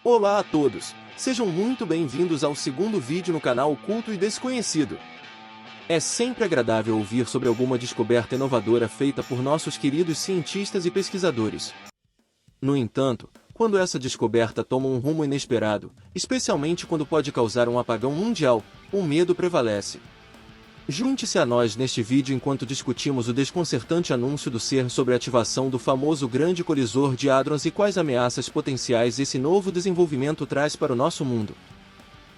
Olá a todos, sejam muito bem-vindos ao segundo vídeo no canal Oculto e Desconhecido. É sempre agradável ouvir sobre alguma descoberta inovadora feita por nossos queridos cientistas e pesquisadores. No entanto, quando essa descoberta toma um rumo inesperado, especialmente quando pode causar um apagão mundial, o medo prevalece. Junte-se a nós neste vídeo enquanto discutimos o desconcertante anúncio do CERN sobre a ativação do famoso Grande Colisor de Hadrons e quais ameaças potenciais esse novo desenvolvimento traz para o nosso mundo.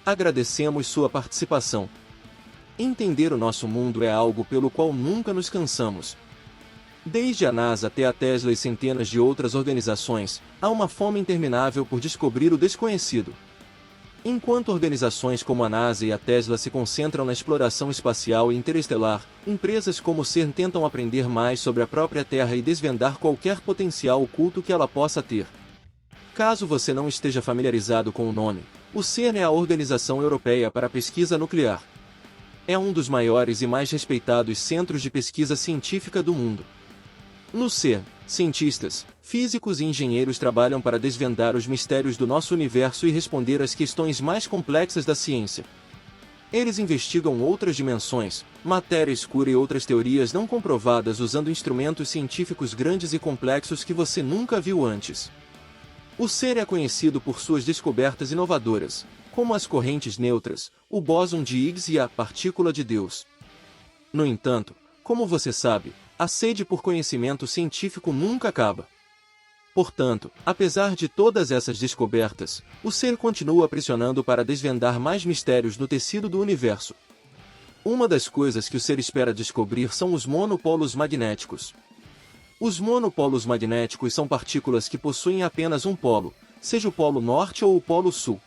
Agradecemos sua participação. Entender o nosso mundo é algo pelo qual nunca nos cansamos. Desde a NASA até a Tesla e centenas de outras organizações, há uma fome interminável por descobrir o desconhecido. Enquanto organizações como a NASA e a Tesla se concentram na exploração espacial e interestelar, empresas como o CERN tentam aprender mais sobre a própria Terra e desvendar qualquer potencial oculto que ela possa ter. Caso você não esteja familiarizado com o nome, o CERN é a Organização Europeia para a Pesquisa Nuclear. É um dos maiores e mais respeitados centros de pesquisa científica do mundo. No CERN, cientistas, físicos e engenheiros trabalham para desvendar os mistérios do nosso universo e responder às questões mais complexas da ciência. Eles investigam outras dimensões, matéria escura e outras teorias não comprovadas usando instrumentos científicos grandes e complexos que você nunca viu antes. O CERN é conhecido por suas descobertas inovadoras, como as correntes neutras, o bóson de Higgs e a partícula de Deus. No entanto, como você sabe, a sede por conhecimento científico nunca acaba. Portanto, apesar de todas essas descobertas, o CERN continua pressionando para desvendar mais mistérios no tecido do universo. Uma das coisas que o CERN espera descobrir são os monopolos magnéticos. Os monopolos magnéticos são partículas que possuem apenas um polo, seja o polo norte ou o polo sul.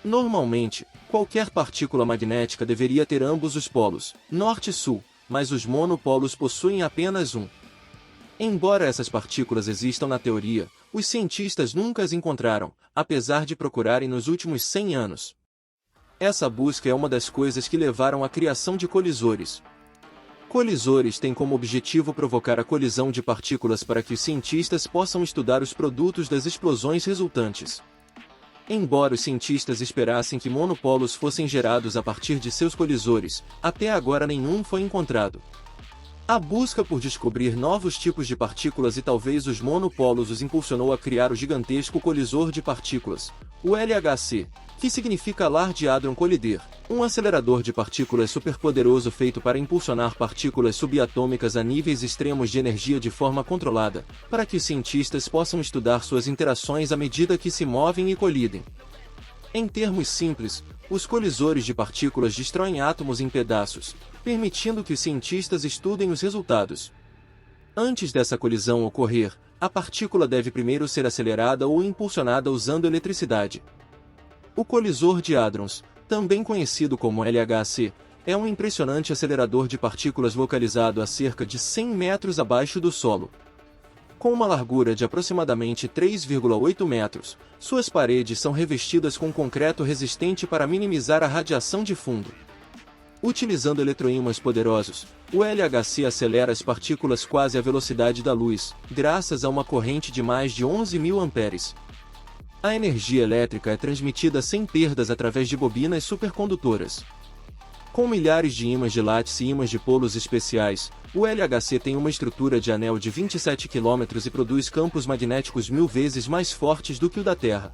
Normalmente, qualquer partícula magnética deveria ter ambos os polos, norte e sul, mas os monopolos possuem apenas um. Embora essas partículas existam na teoria, os cientistas nunca as encontraram, apesar de procurarem nos últimos 100 anos. Essa busca é uma das coisas que levaram à criação de colisores. Colisores têm como objetivo provocar a colisão de partículas para que os cientistas possam estudar os produtos das explosões resultantes. Embora os cientistas esperassem que monopolos fossem gerados a partir de seus colisores, até agora nenhum foi encontrado. A busca por descobrir novos tipos de partículas e talvez os monopolos os impulsionou a criar o gigantesco colisor de partículas, o LHC, que significa Large Hadron Collider, um acelerador de partículas superpoderoso feito para impulsionar partículas subatômicas a níveis extremos de energia de forma controlada, para que os cientistas possam estudar suas interações à medida que se movem e colidem. Em termos simples, os colisores de partículas destroem átomos em pedaços, permitindo que os cientistas estudem os resultados. Antes dessa colisão ocorrer, a partícula deve primeiro ser acelerada ou impulsionada usando eletricidade. O colisor de hadrons, também conhecido como LHC, é um impressionante acelerador de partículas localizado a cerca de 100 metros abaixo do solo. Com uma largura de aproximadamente 3,8 metros, suas paredes são revestidas com concreto resistente para minimizar a radiação de fundo. Utilizando eletroímãs poderosos, o LHC acelera as partículas quase à velocidade da luz, graças a uma corrente de mais de 11.000 amperes. A energia elétrica é transmitida sem perdas através de bobinas supercondutoras. Com milhares de ímãs de látice e ímãs de polos especiais, o LHC tem uma estrutura de anel de 27 km e produz campos magnéticos 1000 vezes mais fortes do que o da Terra.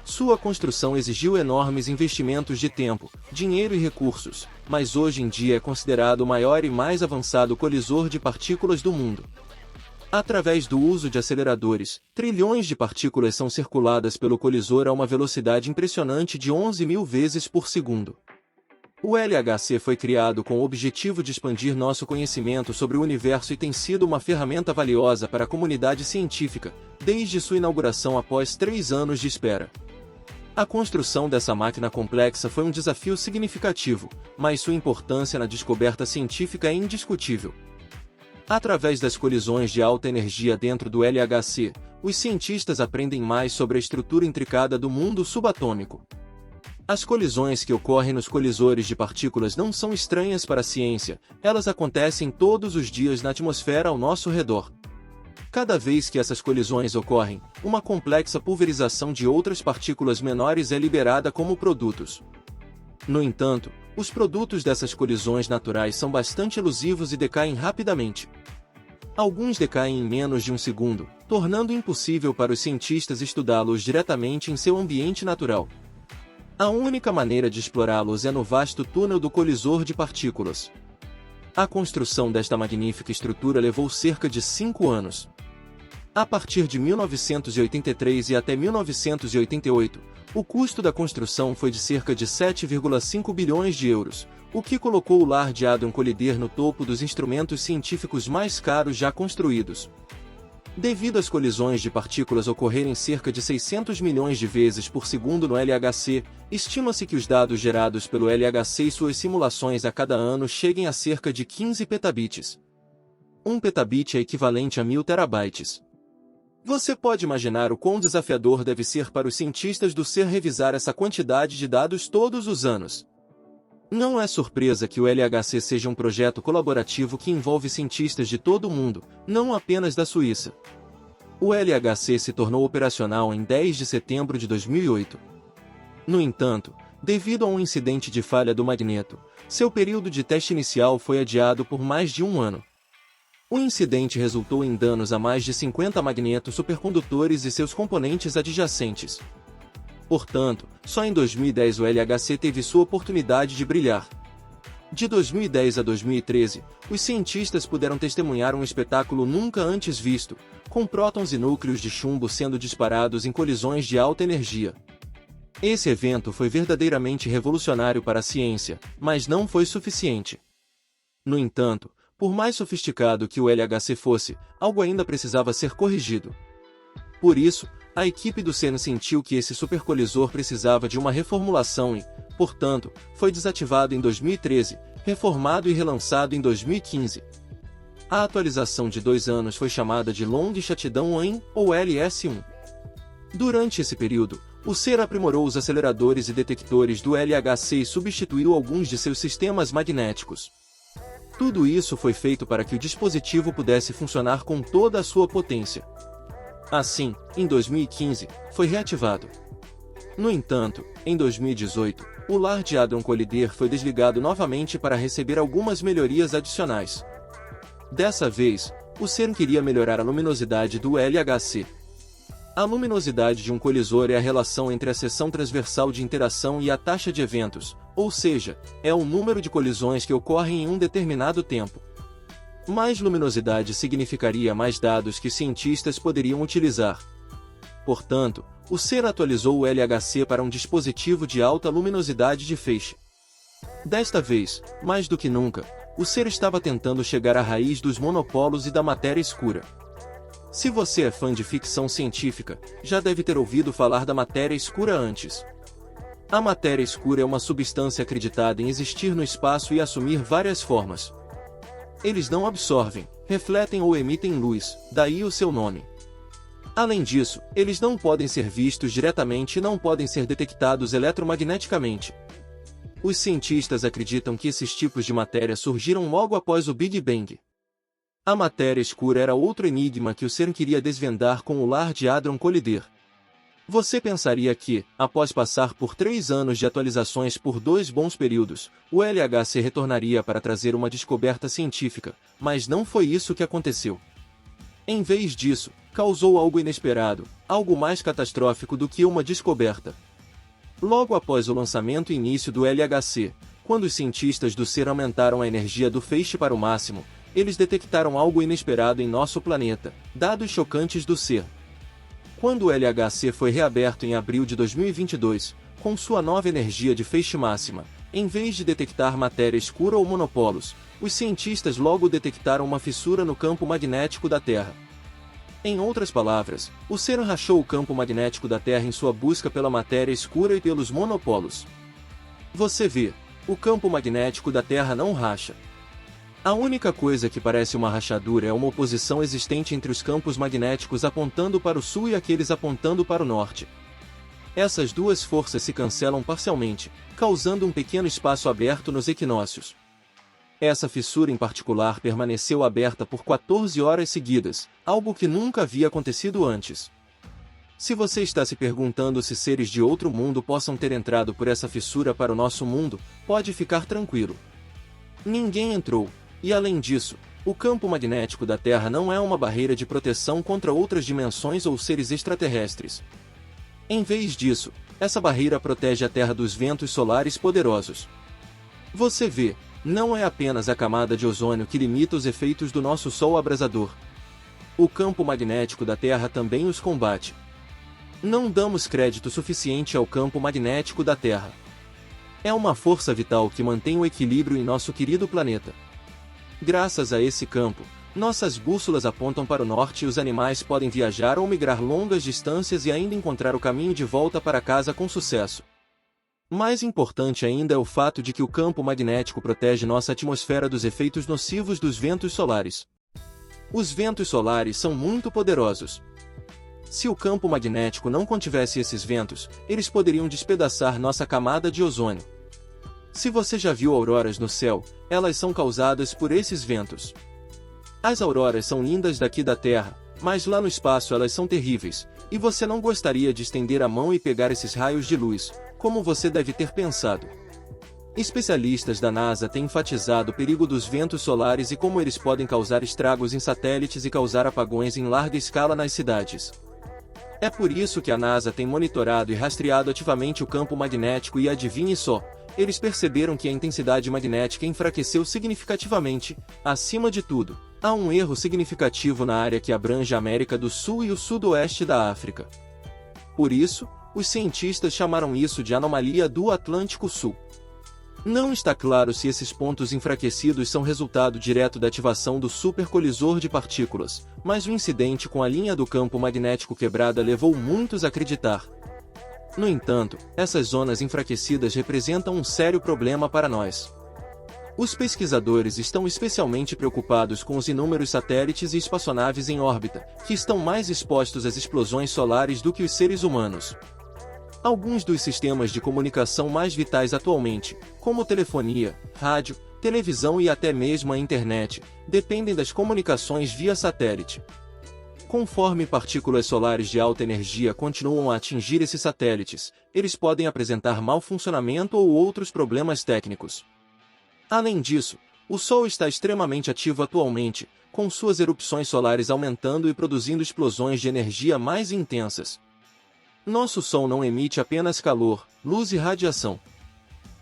Sua construção exigiu enormes investimentos de tempo, dinheiro e recursos, mas hoje em dia é considerado o maior e mais avançado colisor de partículas do mundo. Através do uso de aceleradores, trilhões de partículas são circuladas pelo colisor a uma velocidade impressionante de 11.000 vezes por segundo. O LHC foi criado com o objetivo de expandir nosso conhecimento sobre o universo e tem sido uma ferramenta valiosa para a comunidade científica, desde sua inauguração após 3 anos de espera. A construção dessa máquina complexa foi um desafio significativo, mas sua importância na descoberta científica é indiscutível. Através das colisões de alta energia dentro do LHC, os cientistas aprendem mais sobre a estrutura intricada do mundo subatômico. As colisões que ocorrem nos colisores de partículas não são estranhas para a ciência, elas acontecem todos os dias na atmosfera ao nosso redor. Cada vez que essas colisões ocorrem, uma complexa pulverização de outras partículas menores é liberada como produtos. No entanto, os produtos dessas colisões naturais são bastante elusivos e decaem rapidamente. Alguns decaem em menos de um segundo, tornando impossível para os cientistas estudá-los diretamente em seu ambiente natural. A única maneira de explorá-los é no vasto túnel do colisor de partículas. A construção desta magnífica estrutura levou cerca de 5 anos. A partir de 1983 e até 1988, o custo da construção foi de cerca de 7,5 bilhões de euros, o que colocou o Large Hadron Collider no topo dos instrumentos científicos mais caros já construídos. Devido às colisões de partículas ocorrerem cerca de 600 milhões de vezes por segundo no LHC, estima-se que os dados gerados pelo LHC e suas simulações a cada ano cheguem a cerca de 15 petabits. 1 petabit é equivalente a 1000 terabytes. Você pode imaginar o quão desafiador deve ser para os cientistas do CERN revisar essa quantidade de dados todos os anos. Não é surpresa que o LHC seja um projeto colaborativo que envolve cientistas de todo o mundo, não apenas da Suíça. O LHC se tornou operacional em 10 de setembro de 2008. No entanto, devido a um incidente de falha do magneto, seu período de teste inicial foi adiado por mais de um ano. O incidente resultou em danos a mais de 50 magnetos supercondutores e seus componentes adjacentes. Portanto, só em 2010 o LHC teve sua oportunidade de brilhar. De 2010 a 2013, os cientistas puderam testemunhar um espetáculo nunca antes visto, com prótons e núcleos de chumbo sendo disparados em colisões de alta energia. Esse evento foi verdadeiramente revolucionário para a ciência, mas não foi suficiente. No entanto, por mais sofisticado que o LHC fosse, algo ainda precisava ser corrigido. Por isso, a equipe do CERN sentiu que esse supercolisor precisava de uma reformulação e, portanto, foi desativado em 2013, reformado e relançado em 2015. A atualização de 2 anos foi chamada de Long Shutdown 1, ou LS1. Durante esse período, o CERN aprimorou os aceleradores e detectores do LHC e substituiu alguns de seus sistemas magnéticos. Tudo isso foi feito para que o dispositivo pudesse funcionar com toda a sua potência. Assim, em 2015, foi reativado. No entanto, em 2018, o Large Hadron Collider foi desligado novamente para receber algumas melhorias adicionais. Dessa vez, o CERN queria melhorar a luminosidade do LHC. A luminosidade de um colisor é a relação entre a seção transversal de interação e a taxa de eventos, ou seja, é o número de colisões que ocorrem em um determinado tempo. Mais luminosidade significaria mais dados que cientistas poderiam utilizar. Portanto, o CERN atualizou o LHC para um dispositivo de alta luminosidade de feixe. Desta vez, mais do que nunca, o CERN estava tentando chegar à raiz dos monopolos e da matéria escura. Se você é fã de ficção científica, já deve ter ouvido falar da matéria escura antes. A matéria escura é uma substância acreditada em existir no espaço e assumir várias formas. Eles não absorvem, refletem ou emitem luz, daí o seu nome. Além disso, eles não podem ser vistos diretamente e não podem ser detectados eletromagneticamente. Os cientistas acreditam que esses tipos de matéria surgiram logo após o Big Bang. A matéria escura era outro enigma que o CERN queria desvendar com o Large Hadron Collider. Você pensaria que, após passar por 3 anos de atualizações por 2 bons períodos, o LHC retornaria para trazer uma descoberta científica, mas não foi isso que aconteceu. Em vez disso, causou algo inesperado, algo mais catastrófico do que uma descoberta. Logo após o lançamento e início do LHC, quando os cientistas do CERN aumentaram a energia do feixe para o máximo, eles detectaram algo inesperado em nosso planeta, dados chocantes do CERN. Quando o LHC foi reaberto em abril de 2022, com sua nova energia de feixe máxima, em vez de detectar matéria escura ou monopolos, os cientistas logo detectaram uma fissura no campo magnético da Terra. Em outras palavras, o CERN rachou o campo magnético da Terra em sua busca pela matéria escura e pelos monopolos. Você vê, o campo magnético da Terra não racha. A única coisa que parece uma rachadura é uma oposição existente entre os campos magnéticos apontando para o sul e aqueles apontando para o norte. Essas duas forças se cancelam parcialmente, causando um pequeno espaço aberto nos equinócios. Essa fissura em particular permaneceu aberta por 14 horas seguidas, algo que nunca havia acontecido antes. Se você está se perguntando se seres de outro mundo possam ter entrado por essa fissura para o nosso mundo, pode ficar tranquilo. Ninguém entrou, e além disso, o campo magnético da Terra não é uma barreira de proteção contra outras dimensões ou seres extraterrestres. Em vez disso, essa barreira protege a Terra dos ventos solares poderosos. Você vê, não é apenas a camada de ozônio que limita os efeitos do nosso Sol abrasador. O campo magnético da Terra também os combate. Não damos crédito suficiente ao campo magnético da Terra. É uma força vital que mantém o equilíbrio em nosso querido planeta. Graças a esse campo, nossas bússolas apontam para o norte e os animais podem viajar ou migrar longas distâncias e ainda encontrar o caminho de volta para casa com sucesso. Mais importante ainda é o fato de que o campo magnético protege nossa atmosfera dos efeitos nocivos dos ventos solares. Os ventos solares são muito poderosos. Se o campo magnético não contivesse esses ventos, eles poderiam despedaçar nossa camada de ozônio. Se você já viu auroras no céu, elas são causadas por esses ventos. As auroras são lindas daqui da Terra, mas lá no espaço elas são terríveis, e você não gostaria de estender a mão e pegar esses raios de luz, como você deve ter pensado. Especialistas da NASA têm enfatizado o perigo dos ventos solares e como eles podem causar estragos em satélites e causar apagões em larga escala nas cidades. É por isso que a NASA tem monitorado e rastreado ativamente o campo magnético e adivinhe só, eles perceberam que a intensidade magnética enfraqueceu significativamente. Acima de tudo, há um erro significativo na área que abrange a América do Sul e o sudoeste da África. Por isso, os cientistas chamaram isso de anomalia do Atlântico Sul. Não está claro se esses pontos enfraquecidos são resultado direto da ativação do supercolisor de partículas, mas o incidente com a linha do campo magnético quebrada levou muitos a acreditar. No entanto, essas zonas enfraquecidas representam um sério problema para nós. Os pesquisadores estão especialmente preocupados com os inúmeros satélites e espaçonaves em órbita, que estão mais expostos às explosões solares do que os seres humanos. Alguns dos sistemas de comunicação mais vitais atualmente, como telefonia, rádio, televisão e até mesmo a internet, dependem das comunicações via satélite. Conforme partículas solares de alta energia continuam a atingir esses satélites, eles podem apresentar mau funcionamento ou outros problemas técnicos. Além disso, o Sol está extremamente ativo atualmente, com suas erupções solares aumentando e produzindo explosões de energia mais intensas. Nosso Sol não emite apenas calor, luz e radiação.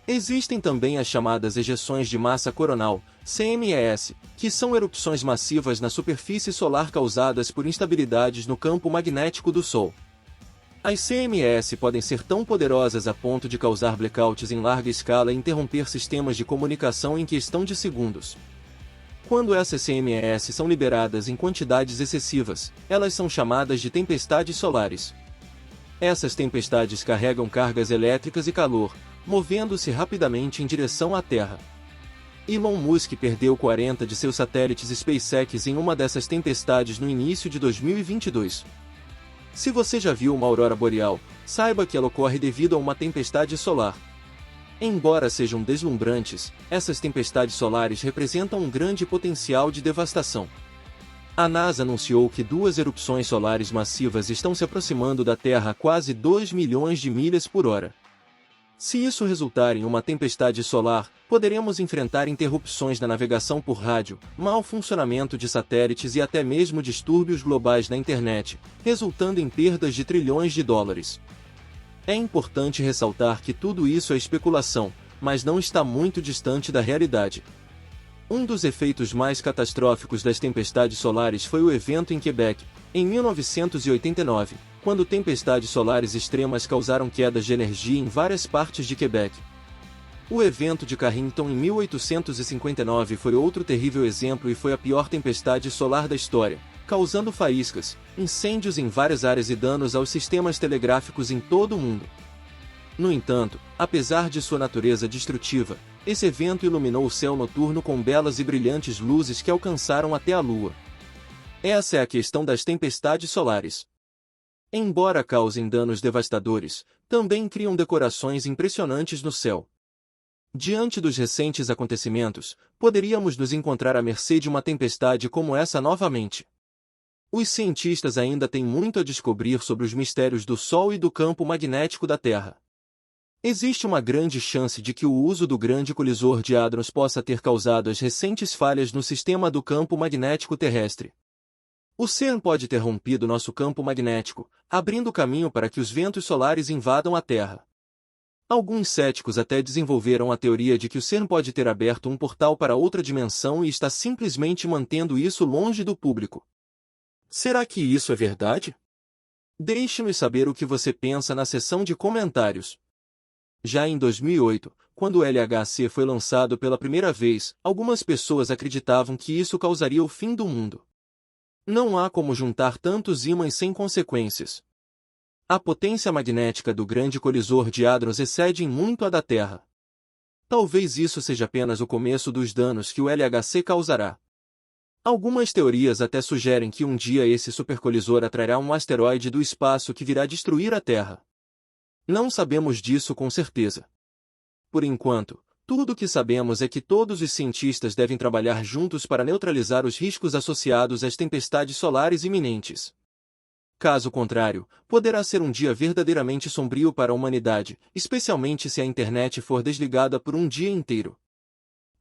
Existem também as chamadas ejeções de massa coronal, CMES, que são erupções massivas na superfície solar causadas por instabilidades no campo magnético do Sol. As CMES podem ser tão poderosas a ponto de causar blackouts em larga escala e interromper sistemas de comunicação em questão de segundos. Quando essas CMES são liberadas em quantidades excessivas, elas são chamadas de tempestades solares. Essas tempestades carregam cargas elétricas e calor, movendo-se rapidamente em direção à Terra. Elon Musk perdeu 40 de seus satélites SpaceX em uma dessas tempestades no início de 2022. Se você já viu uma aurora boreal, saiba que ela ocorre devido a uma tempestade solar. Embora sejam deslumbrantes, essas tempestades solares representam um grande potencial de devastação. A NASA anunciou que duas erupções solares massivas estão se aproximando da Terra a quase 2 milhões de milhas por hora. Se isso resultar em uma tempestade solar, poderemos enfrentar interrupções na navegação por rádio, mau funcionamento de satélites e até mesmo distúrbios globais na internet, resultando em perdas de trilhões de dólares. É importante ressaltar que tudo isso é especulação, mas não está muito distante da realidade. Um dos efeitos mais catastróficos das tempestades solares foi o evento em Quebec, em 1989, quando tempestades solares extremas causaram quedas de energia em várias partes de Quebec. O evento de Carrington em 1859 foi outro terrível exemplo e foi a pior tempestade solar da história, causando faíscas, incêndios em várias áreas e danos aos sistemas telegráficos em todo o mundo. No entanto, apesar de sua natureza destrutiva, esse evento iluminou o céu noturno com belas e brilhantes luzes que alcançaram até a Lua. Essa é a questão das tempestades solares. Embora causem danos devastadores, também criam decorações impressionantes no céu. Diante dos recentes acontecimentos, poderíamos nos encontrar à mercê de uma tempestade como essa novamente. Os cientistas ainda têm muito a descobrir sobre os mistérios do Sol e do campo magnético da Terra. Existe uma grande chance de que o uso do grande colisor de hadrons possa ter causado as recentes falhas no sistema do campo magnético terrestre. O CERN pode ter rompido nosso campo magnético, abrindo caminho para que os ventos solares invadam a Terra. Alguns céticos até desenvolveram a teoria de que o CERN pode ter aberto um portal para outra dimensão e está simplesmente mantendo isso longe do público. Será que isso é verdade? Deixe-nos saber o que você pensa na seção de comentários. Já em 2008, quando o LHC foi lançado pela primeira vez, algumas pessoas acreditavam que isso causaria o fim do mundo. Não há como juntar tantos ímãs sem consequências. A potência magnética do grande colisor de hadrons excede em muito a da Terra. Talvez isso seja apenas o começo dos danos que o LHC causará. Algumas teorias até sugerem que um dia esse supercolisor atrairá um asteroide do espaço que virá destruir a Terra. Não sabemos disso com certeza. Por enquanto, tudo o que sabemos é que todos os cientistas devem trabalhar juntos para neutralizar os riscos associados às tempestades solares iminentes. Caso contrário, poderá ser um dia verdadeiramente sombrio para a humanidade, especialmente se a internet for desligada por um dia inteiro.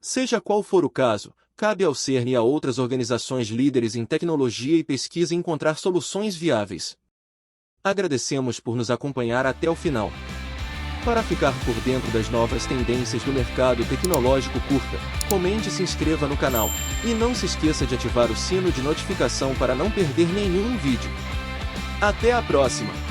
Seja qual for o caso, cabe ao CERN e a outras organizações líderes em tecnologia e pesquisa encontrar soluções viáveis. Agradecemos por nos acompanhar até o final. Para ficar por dentro das novas tendências do mercado tecnológico, curta, comente e se inscreva no canal. E não se esqueça de ativar o sino de notificação para não perder nenhum vídeo. Até a próxima!